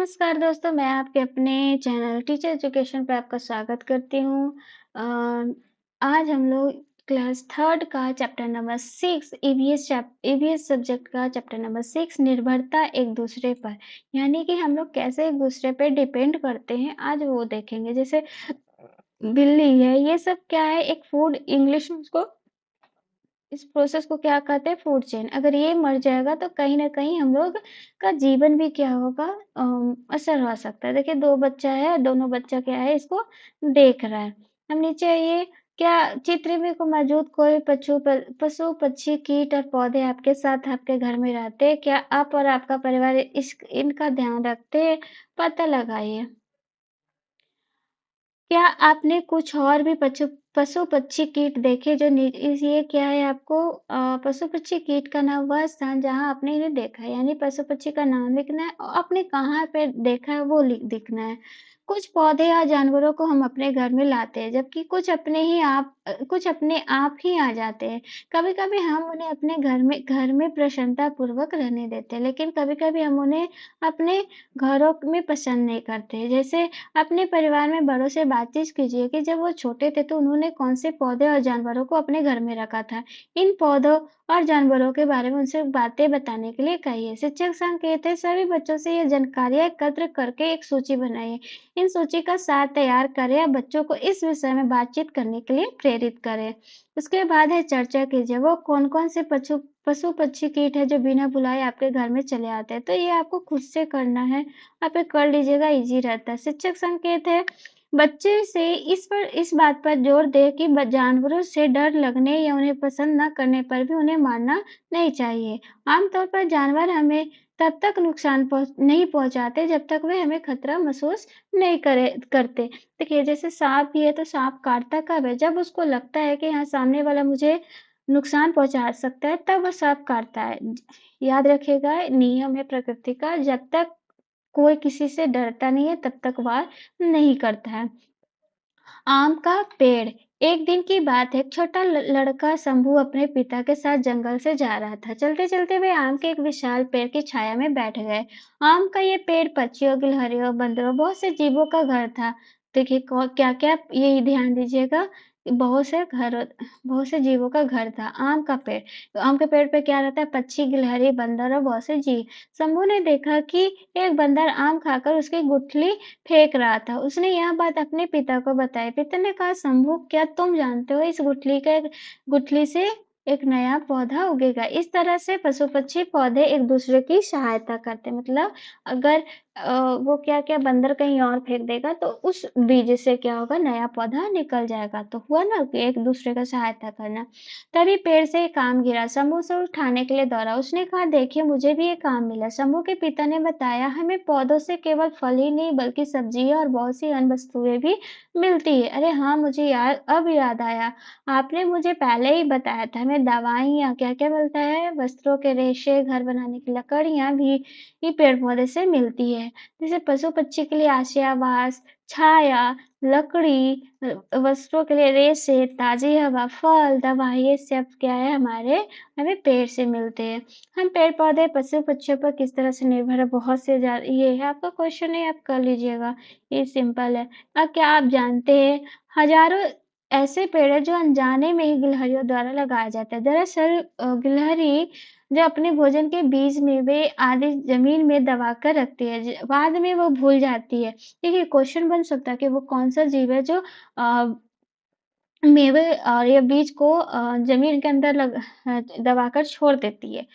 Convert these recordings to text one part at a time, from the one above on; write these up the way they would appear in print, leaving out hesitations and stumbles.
नमस्कार दोस्तों, मैं आपके अपने चैनल टीचर एजुकेशन पे आपका स्वागत करती हूँ। अ, आज हम लोग क्लास 3rd का चैप्टर नंबर 6 ईवीएस सब्जेक्ट का चैप्टर नंबर 6 निर्भरता एक दूसरे पर, यानी कि हम लोग कैसे एक दूसरे पे डिपेंड करते हैं, आज वो देखेंगे। जैसे बिल्ली है, ये सब क्या है, एक फूड इंग्लिश में उसको इस प्रोसेस को क्या कहते हैं, फूड चेन। अगर ये मर जाएगा तो कहीं न कहीं हम लोग का जीवन भी क्या होगा, असर हो सकता है। देखिए 2 बच्चा है, दोनों बच्चा क्या है इसको देख रहा है। हम नीचे आइए, क्या चित्र में को मौजूद कोई पशु, पक्षी, कीट और पौधे आपके साथ आपके घर में रहते हैं? क्या आप और आपका परिवार इनका ध्यान रखते हैं? पता लगाइए। क्या आपने कुछ और भी पशु-पक्षी कीट देखे जो ये क्या है आपको, पशु-पक्षी कीट का नाम वह स्थान जहाँ आपने इन्हें देखा है, यानी पशु-पक्षी का नाम लिखना है और आपने कहाँ पे देखा है वो दिखना है। कुछ पौधे या जानवरों को हम अपने घर में लाते हैं, जबकि कुछ अपने आप ही आ जाते हैं। कभी-कभी हम उन्हें अपने घर में प्रसन्नता पूर्वक रहने देते हैं, लेकिन कभी-कभी हम उन्हें अपने घरों में पसंद नहीं करते। जैसे अपने परिवार में बड़ों से बातचीत कीजिए कि जब वो छोटे थे तो उन्होंने कौन से पौधे और जानवरों को अपने घर में रखा था। इन पौधों और जानवरों के बारे में उनसे बातें बताने के लिए कहिए। शिक्षक संकेत है, सभी बच्चों से ये जानकारियाँ एकत्र करके एक सूची बनाइए। इन सूची का सार तैयार करें और बच्चों को इस विषय में बातचीत करने के लिए प्रेरित करें। उसके बाद है चर्चा कीजिए, वो कौन-कौन से पशु पक्षी कीट है जो बिना बुलाए आपके घर में चले आते हैं। तो ये आपको खुद से करना है, आप ये कर लीजिएगा, ईज़ी रहता है। शिक्षक संकेत है, बच्चे से इस बात पर जोर दें कि जानवरों से डर लगने या उन्हें पसंद न करने पर भी उन्हें मारना नहीं चाहिए। आमतौर पर जानवर हमें तब तक नुकसान नहीं पहुँचाते जब तक वे हमें खतरा महसूस नहीं करते। देखिए जैसे साँप भी है तो साँप काटता कब है? जब उसको लगता है कि हाँ, सामने वाला मुझे नुकसान पहुँचा सकता है, तब वो साँप काटता है। याद रखिएगा, नियम है प्रकृति का, जब तक कोई किसी से डरता नहीं है तब तक वार नहीं करता है। आम का पेड़। एक दिन की बात है, एक छोटा लड़का शंभू अपने पिता के साथ जंगल से जा रहा था। चलते-चलते वे आम के एक विशाल पेड़ की छाया में बैठ गए। आम का ये पेड़ पक्षियों, गिलहरियों, बंदरों, बहुत से जीवों का घर था। देखिए क्या-क्या, ये ध्यान दीजिएगा, बहुत से घर बहुत से जीवों का घर था। आम का पेड़, आम के पेड़ पे क्या रहता है, पक्षी, गिलहरी, बंदर और बहुत से जीव। शंभू ने देखा कि एक बंदर आम खाकर उसकी गुठली फेंक रहा था। उसने यह बात अपने पिता को बताई। पिता ने कहा, शंभू, क्या तुम जानते हो इस गुठली से एक नया पौधा उगेगा। इस तरह से पशु पक्षी पौधे एक दूसरे की सहायता करते हैं। मतलब अगर वो क्या बंदर कहीं और फेंक देगा तो उस बीज से क्या होगा, नया पौधा निकल जाएगा। तो हुआ ना कि एक दूसरे का सहायता करना। तभी पेड़ से एक आम गिरा, शंभू उसे उठाने के लिए दौड़ा। उसने कहा, देखिए मुझे भी एक आम मिला। शंभू के पिता ने बताया, हमें पौधों से केवल फल ही नहीं बल्कि सब्जियां और बहुत सी अन्य वस्तुएं भी मिलती है। अरे हाँ, मुझे अब याद आया, आपने मुझे पहले ही बताया था, हमें दवाइयाँ क्या क्या मिलता है, वस्त्रों के रेशे, घर बनाने की लकड़ियाँ भी ये पेड़ पौधे से मिलती है। जैसे पशु पक्षी के लिए आश्रयवास, छाया, लकड़ी, वस्त्रों के लिए रेशे, ताज़ी हवा, फल, दवा, ये सब क्या है, हमें पेड़ से मिलते हैं। हम पेड़-पौधे, पशु-पक्षियों पर किस तरह से निर्भर है, बहुत से ये है आपका क्वेश्चन है, आप कर लीजिएगा, ये सिंपल है। क्या आप जानते हैं, हज़ारों ऐसे पेड़ हैं जो अनजाने में ही गिलहरियों द्वारा लगाए जाते हैं। दरअसल गिलहरी जो अपने भोजन के बीज, मेवे आदि ज़मीन में दबाकर रखती है, बाद में वो भूल जाती है। देखिए क्वेश्चन बन सकता है कि वो कौन-सा जीव है जो मेवे और या बीज को ज़मीन के अंदर दबाकर छोड़ देती है,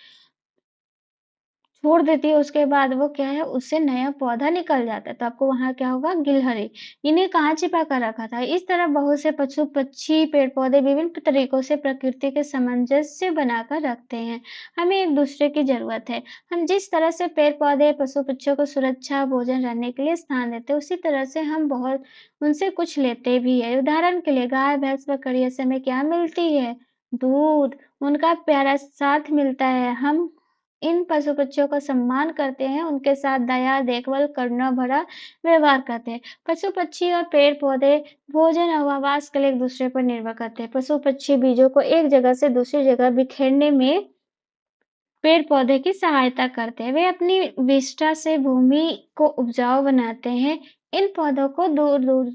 उसके बाद वो क्या है, उससे नया पौधा निकल जाता है। तो आपको वहाँ क्या होगा, गिलहरी। इन्हें कहाँ छिपा कर रखा था? इस तरह बहुत से पशु-पक्षी, पेड़-पौधे विभिन्न तरीकों से प्रकृति के सामंजस्य बनाकर रखते हैं। हमें एक-दूसरे की ज़रूरत है। हम जिस तरह से पेड़-पौधे, पशु-पक्षियों को सुरक्षा, भोजन, रहने के लिए स्थान देते हैं, उसी तरह से हम बहुत उनसे कुछ लेते भी हैं। उदाहरण के लिए गाय, भैंस, बकरियों से हमें क्या मिलती है? दूध, उनका प्यारा साथ मिलता है। हम इन पशु-पक्षियों का सम्मान करते हैं, उनके साथ दया, देखभाल, करुणा भरा व्यवहार करते हैं। पशु-पक्षी और पेड़-पौधे भोजन और आवास के लिए एक-दूसरे पर निर्भर करते हैं। पशु-पक्षी बीजों को एक जगह से दूसरी जगह बिखेरने में पेड़-पौधे की सहायता करते हैं। वे अपनी विष्ठा से भूमि को उपजाऊ बनाते हैं। इन पौधों को दूर-दूर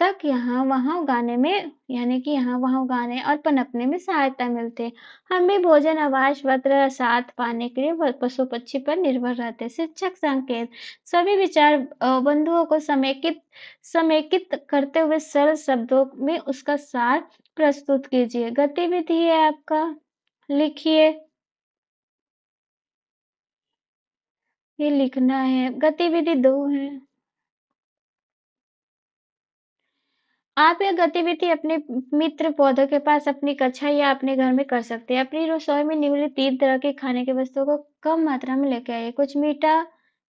तक यहाँ-वहाँ उगाने में यानी कि यहाँ-वहाँ उगाने और पनपने में सहायता मिलती है। हम भी भोजन, आवास, वस्त्र, साथ पाने के लिए पशु-पक्षी पर निर्भर रहते हैं। शिक्षक संकेत सभी विचार बंधुओं को समेकित करते हुए सरल शब्दों में उसका सार प्रस्तुत कीजिए। गतिविधि है आपका, लिखिए। ये लिखना है, गतिविधि 2 है। आप यह गतिविधि अपने मित्र पौधों के पास अपनी कक्षा या अपने घर में कर सकते हैं। अपनी रसोई में निम्नलिखित 3 तरह के खाने की वस्तुओं को कम मात्रा में लेके आइए। कुछ मीठा,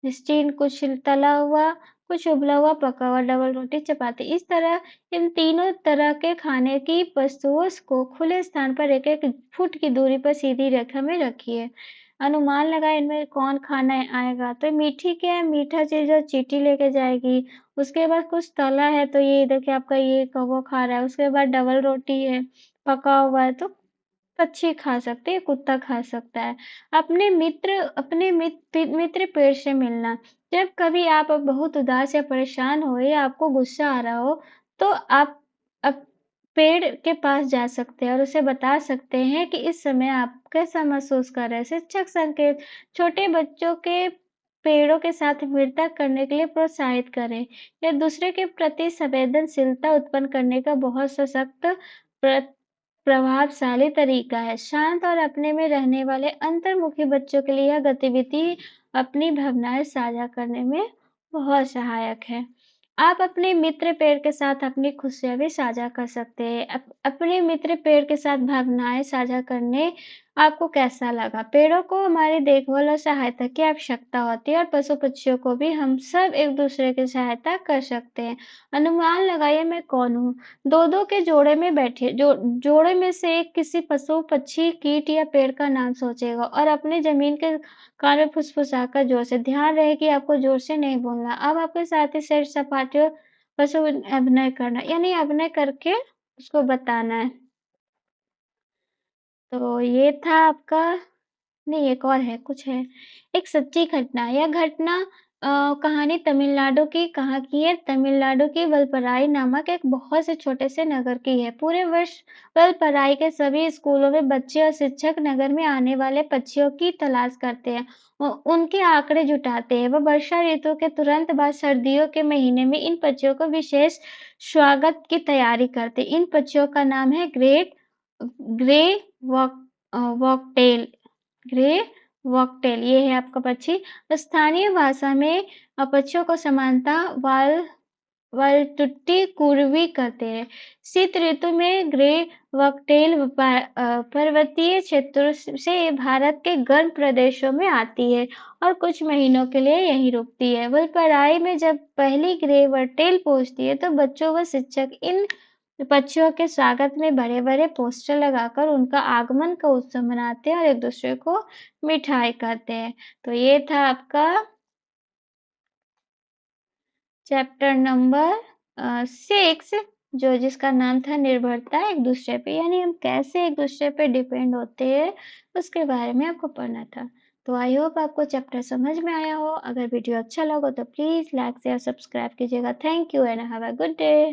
स्टीम, कुछ तला हुआ, कुछ उबला हुआ, पका हुआ, डबल रोटी, चपाती। इस तरह इन तीनों तरह के खाने की वस्तुओं को खुले स्थान पर 1-1 फुट की दूरी पर सीधी रेखा में रखिए। अनुमान लगाएँ इनमें कौन खाना आएगा। तो मीठी क्या है, मीठा चीज़ है, चींटी लेके जाएगी। उसके बाद कुछ तला है तो ये देखिए आपका ये कौवा खा रहा है। उसके बाद डबल रोटी है, पका हुआ है तो पक्षी खा सकते हैं, कुत्ता खा सकता है। अपने मित्र पेड़ से मिलना। जब कभी आप बहुत उदास या परेशान हो या आपको गुस्सा आ रहा हो, तो आप अप पेड़ के पास जा सकते हैं और उसे बता सकते हैं कि इस समय आप कैसा महसूस कर रहे हैं। शिक्षक संकेत छोटे बच्चों के पेड़ों के साथ मित्रता करने के लिए प्रोत्साहित करें। यह दूसरे के प्रति संवेदनशीलता उत्पन्न करने का बहुत सशक्त प्र प्रभावशाली तरीका है। शांत और अपने में रहने वाले अंतर्मुखी बच्चों के लिए यह गतिविधि अपनी भावनाएं साझा करने में बहुत सहायक है। आप अपने मित्र पेड़ के साथ अपनी खुशियाँ भी साझा कर सकते हैं। अपने मित्र पेड़ के साथ भावनाएं साझा करने आपको कैसा लगा? पेड़ों को हमारी देखभाल और सहायता की आवश्यकता होती है और पशु-पक्षियों को भी हम सब एक-दूसरे की सहायता कर सकते हैं। अनुमान लगाइए मैं कौन हूँ? 2-2 के जोड़े में बैठे जोड़े में से एक किसी पशु, पक्षी, कीट या पेड़ का नाम सोचेगा और अपने ज़मीन के कान में फुसफुसाकर जोर से ध्यान रहे कि आपको जोर से नहीं बोलना। अब आपके साथी सैर-सपाटे और पशु अभिनय करना यानी अभिनय करके उसको बताना है। तो ये था आपका नहीं एक और है, कुछ है। एक सच्ची घटना, यह घटना कहानी तमिलनाडु की कहाँ की है, तमिलनाडु की वलपराई नामक एक बहुत से छोटे से नगर की है। पूरे वर्ष वलपराई के सभी स्कूलों में बच्चे और शिक्षक नगर में आने वाले पक्षियों की तलाश करते हैं। उनके आंकड़े जुटाते हैं। वह वर्षा ऋतु के तुरंत बाद सर्दियों के महीने में इन पक्षियों को विशेष स्वागत की तैयारी करते हैं। इन पक्षियों का नाम है ग्रे वॉकटेल ग्रे वॉकटेल ये है आपका पक्षी। स्थानीय भाषा में पक्षियों को समानता वालटुट्टी कुरवी कहते हैं। शीत ऋतु में ग्रे वॉकटेल पर्वतीय क्षेत्रों से भारत के गर्म प्रदेशों में आती है और कुछ महीनों के लिए यहीं रुकती है। वलपराई में जब पहली ग्रे वॉकटेल पहुंचती है तो बच्चों व शिक्षक इन पक्षियों के स्वागत में बड़े-बड़े पोस्टर लगाकर उनका आगमन का उत्सव मनाते हैं और एक-दूसरे को मिठाई कहते हैं। तो ये था आपका चैप्टर नंबर 6 जो जिसका नाम था निर्भरता एक-दूसरे पे यानी हम कैसे एक-दूसरे पे डिपेंड होते हैं, उसके बारे में आपको पढ़ना था। तो आई होप आपको चैप्टर समझ में आया हो। अगर वीडियो अच्छा लगा तो प्लीज़ लाइक, शेयर, सब्सक्राइब कीजिएगा। Thank you and have a good day.